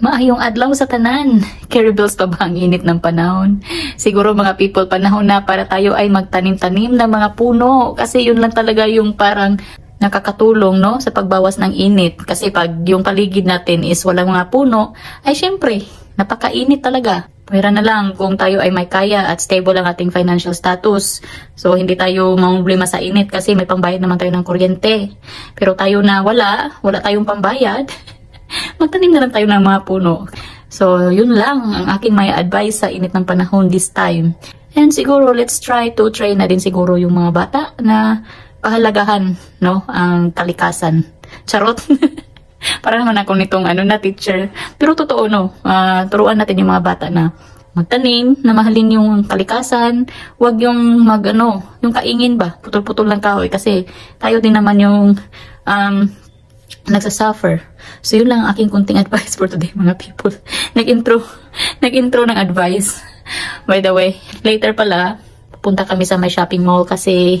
Maayong adlaw sa tanan. Carry bills pa ba ang init ng panahon? Siguro mga people, panahon na para tayo ay magtanim-tanim ng mga puno. Kasi yun lang talaga yung parang nakakatulong, no, sa pagbawas ng init. Kasi pag yung paligid natin is walang mga puno, ay syempre, napakainit talaga. Pwera na lang kung tayo ay may kaya at stable ang ating financial status. So, hindi tayo mamblema sa init kasi may pambayad naman tayo ng kuryente. Pero tayo na wala tayong pambayad. Magtanim na lang tayo ng mga puno. So, yun lang ang aking may advice sa init ng panahon this time. And siguro, let's try to train na din siguro yung mga bata na pahalagahan, no, ang kalikasan. Charot. Parang naman ako nitong teacher. Pero totoo, no, turuan natin yung mga bata na magtanim, na mahalin yung kalikasan, wag yung yung kaingin ba, putol-putol lang kahoy kasi tayo din naman yung nagsasuffer. So, yun lang ang aking kunting advice for today, mga people. Nag-intro ng advice. By the way, later pala, pupunta kami sa may shopping mall kasi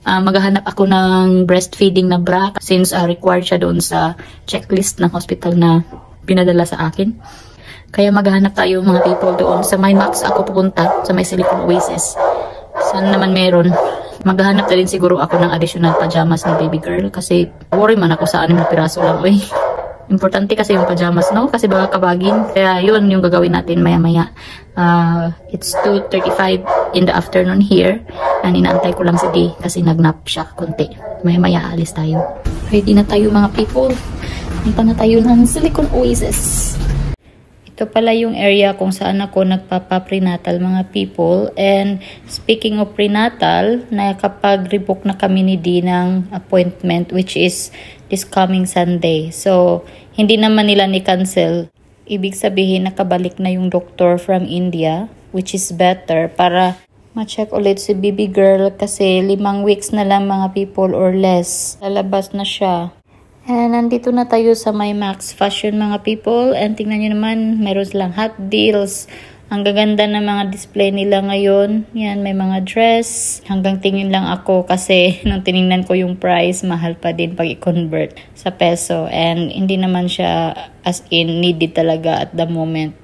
maghahanap ako ng breastfeeding na bra since required siya doon sa checklist ng hospital na pinadala sa akin. Kaya maghahanap tayo mga people doon. Sa may Max ako pupunta, sa may Silicon Oasis. Saan naman meron? Maghahanap na din siguro ako ng additional pajamas ni baby girl kasi worry man ako sa 6 na piraso lang. Uy, importante kasi yung pajamas, no? Kasi baka kabagin. Kaya yun yung gagawin natin maya-maya. It's 2:35 in the afternoon here. And inaantay ko lang si Dee kasi nagnap siya konti. Maya-maya alis tayo. Ready na tayo mga people. Punta na tayo ng Silicon Oasis. Ito pala yung area kung saan ako nagpapa-prenatal mga people. And speaking of prenatal, nakapag-rebook na kami ni Dee ng appointment which is this coming Sunday. So, hindi naman nila ni-cancel. Ibig sabihin, nakabalik na yung doctor from India which is better para ma-check ulit si baby girl kasi 5 weeks na lang mga people or less. Lalabas na siya. And nandito na tayo sa my Max Fashion mga people. And tingnan nyo naman, meron silang hot deals. Ang gaganda ng mga display nila ngayon. Yan, may mga dress. Hanggang tingin lang ako kasi nung tiningnan ko yung price, mahal pa din pag i-convert sa peso. And hindi naman siya as in needed talaga at the moment.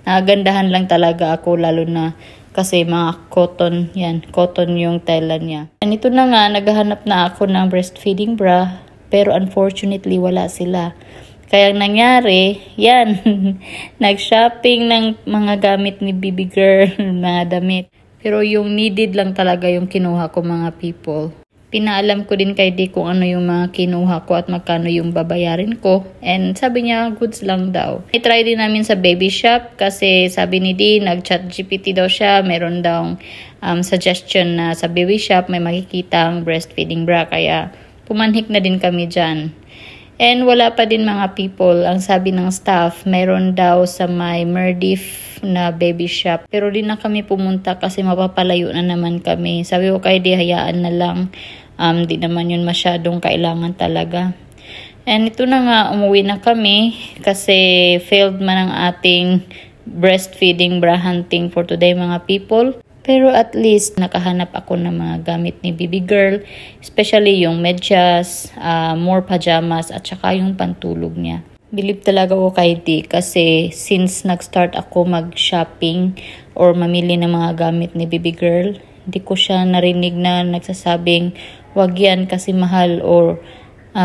Nakagandahan lang talaga ako lalo na kasi mga cotton, yan, cotton yung tela niya. And ito na nga, naghahanap na ako ng breastfeeding bra. Pero unfortunately, wala sila. Kaya nangyari, yan, nag-shopping ng mga gamit ni baby girl, mga damit. Pero yung needed lang talaga yung kinuha ko mga people. Pinaalam ko din kay Dee kung ano yung mga kinuha ko at magkano yung babayarin ko. And sabi niya, goods lang daw. I-try din namin sa baby shop kasi sabi ni Dee, nag-chat GPT daw siya. Meron daw suggestion na sa baby shop may makikita ang breastfeeding bra. Kaya pumanhik na din kami dyan. And wala pa din mga people. Ang sabi ng staff, meron daw sa may Merdif na baby shop. Pero di na kami pumunta kasi mapapalayo na naman kami. Sabi ko kay Dee, hayaan na lang. Di naman yun masyadong kailangan talaga. And ito na nga, umuwi na kami kasi failed man ang ating breastfeeding bra hunting for today mga people. Pero at least nakahanap ako ng mga gamit ni baby girl, especially yung medyas, more pajamas at saka yung pantulog niya. Believe talaga ako kay Dee kasi since nag-start ako mag-shopping or mamili ng mga gamit ni baby girl, hindi ko siya narinig na nagsasabing wag yan kasi mahal or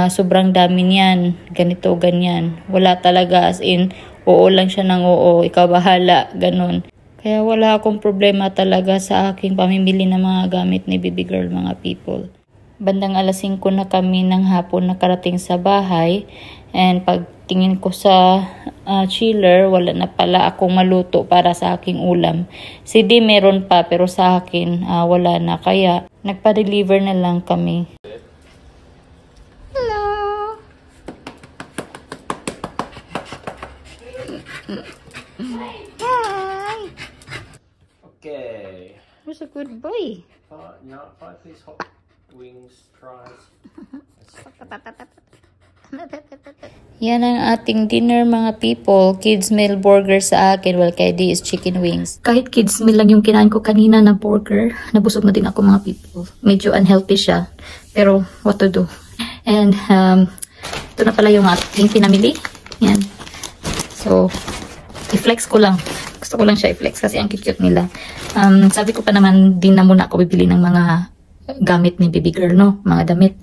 sobrang dami niyan, ganito, ganyan. Wala talaga as in, oo lang siya ng oo, ikaw bahala, ganun. Kaya wala akong problema talaga sa aking pamimili ng mga gamit ni baby girl mga people. Bandang 5:00 na kami ng hapon nakarating sa bahay. And pagtingin ko sa chiller, wala na pala akong maluto para sa aking ulam. Si Dee meron pa pero sa akin wala na. Kaya nagpa-deliver na lang kami. Hello! Hi! Okay. Who's a good boy? 5 piece hot wings fries. Yan ang ating dinner mga people. Kids meal burger sa akin while kay Dee is chicken wings. Kahit kids meal lang yung kinain ko kanina na burger, nabusog na din ako mga people. Medyo unhealthy siya. Pero what to do? And ito na pala yung ating pinamili. Yan. So, i-flex ko lang. Gusto ko lang siya i-flex kasi ang cute nila. Sabi ko pa naman, din na muna ako bibili ng mga gamit ni baby girl, no? Mga damit.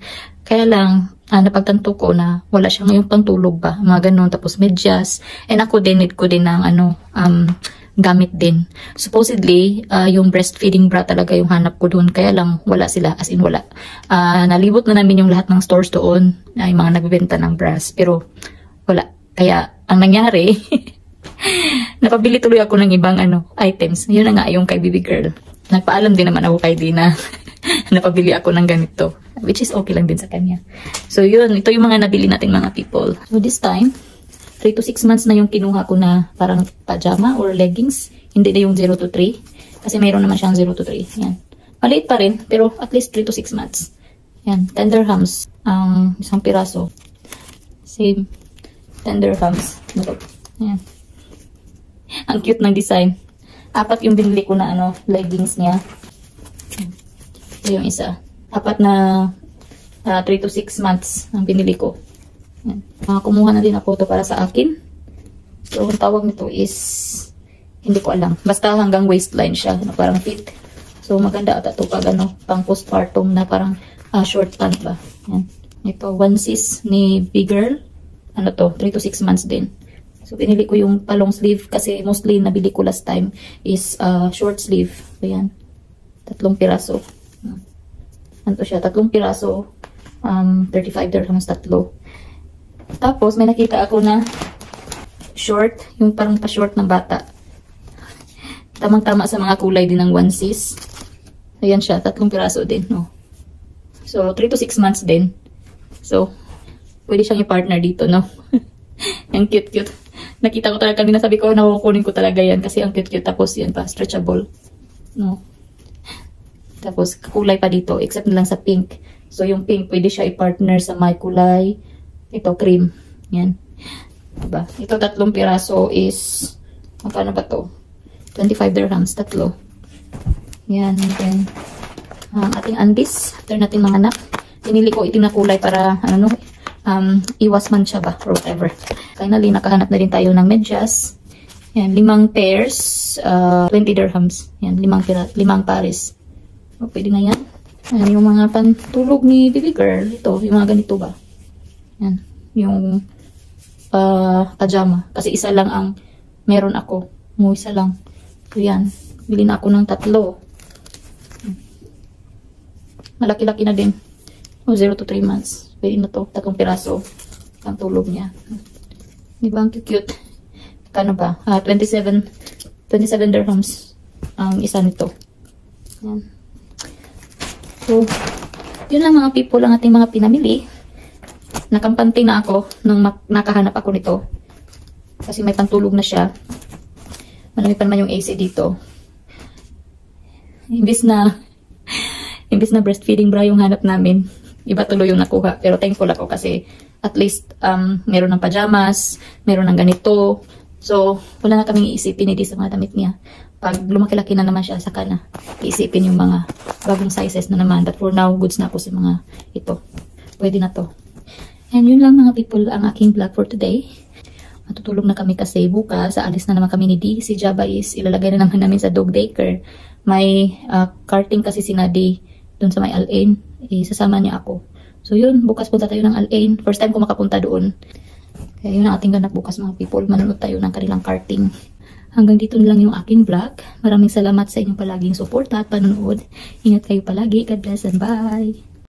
Kaya lang, napagtanto ko na wala siya ngayong pantulog ba? Mga ganun. Tapos medyas. And ako din, need ko din ng gamit din. Supposedly, yung breastfeeding bra talaga yung hanap ko doon. Kaya lang, wala sila. As in, wala. Nalibot na namin yung lahat ng stores doon. Yung mga nagbebenta ng bras. Pero, wala. Kaya, ang nangyari, napabili tuloy ako ng ibang items. Yun na nga yung kay baby girl. Nagpaalam din naman ako kay Dina. Napabili ako ng ganito. Which is okay lang din sa kanya. So yun, ito yung mga nabili natin mga people. So this time, 3 to 6 months na yung kinuha ko na parang pajama or leggings. Hindi na yung 0 to 3. Kasi mayroon naman siyang 0 to 3. Yan. Maliit pa rin, pero at least 3 to 6 months. Yan. Tender hams. Isang piraso. Same. Tender hams. Yan. Ang cute ng design. 4 yung binili ko na leggings niya. Ito yung isa. 4 na 3 to 6 months ang binili ko. Yan. Kumuha na din ako ito para sa akin. So, ang tawag nito is hindi ko alam. Basta hanggang waistline siya. Parang fit. So, maganda ata ito pag pang postpartum na parang short pant ba. Yan. Ito, onesies ni big girl. 3 to 6 months din. So, pinili ko yung palong sleeve kasi mostly nabili ko last time is short sleeve. Ayan. 3 piraso. Ano siya? 3 piraso. 35 dirhams 3. Tapos, may nakita ako na short. Yung parang pa-short ng bata. Tamang-tama sa mga kulay din ng onesies. Ayan siya. 3 piraso din. No? So, 3 to 6 months din. So, pwede siyang i-partner dito, no? Ang cute-cute. Nakita ko talaga kanina, sabi ko, nakukunin ko talaga yan kasi ang cute-cute. Tapos yan pa, stretchable. No? Tapos kulay pa dito, except na lang sa pink. So yung pink, pwede siya i-partner sa may kulay. Ito, cream. Yan. Diba? Ito 3 piraso is, magkano ba to? 25 dirhams, 3. Yan. And then, ating andis, after natin mga anak. Pinili ko itim na kulay para, iwas man siya ba, or whatever. Finally, nakahanap na rin tayo ng medyas. Yan, 5 pairs, 20 dirhams. Yan, 5 pares. O, pwede na yan. Yan, yung mga pantulog ni baby girl. Ito, yung mga ganito ba. Yan, yung pajama. Kasi isa lang ang meron ako. Isa lang. So, yan. Bili na ako ng 3. Malaki-laki na din. 0 to 3 months. Pwede na to. 3 piraso. Ang tulog niya. Di ba? Ang cute. Kano ba? 27 dirhams ang isa nito. Yan. So, yun lang mga people ang ating mga pinamili. Nakampante na ako nung nakahanap ako nito. Kasi may pantulog na siya. Marami pa naman yung AC dito. Imbis na breastfeeding bra yung hanap namin, iba tuloy yung nakuha. Pero thankful ako kasi at least meron ng pajamas, meron ng ganito. So, wala na kaming iisipin hindi sa mga damit niya. Pag lumaki-laki na naman siya, saka na iisipin yung mga bagong sizes na naman. But for now, goods na ako sa mga ito. Pwede na to. And yun lang mga people ang aking vlog for today. Matutulog na kami kasi bukas. Aalis na naman kami ni D. Si Jabba is ilalagay na naman namin sa dog daycare. May karting kasi si Nadi dun sa may Al-Ain. Sasama niya ako. So yun, bukas punta tayo ng Al-Ain. First time ko makapunta doon. Kaya yun ang ating ganap bukas mga people. Manonood tayo ng kanilang karting. Hanggang dito na lang yung aking vlog. Maraming salamat sa inyong palaging suporta at panonood. Ingat kayo palagi. God bless and bye!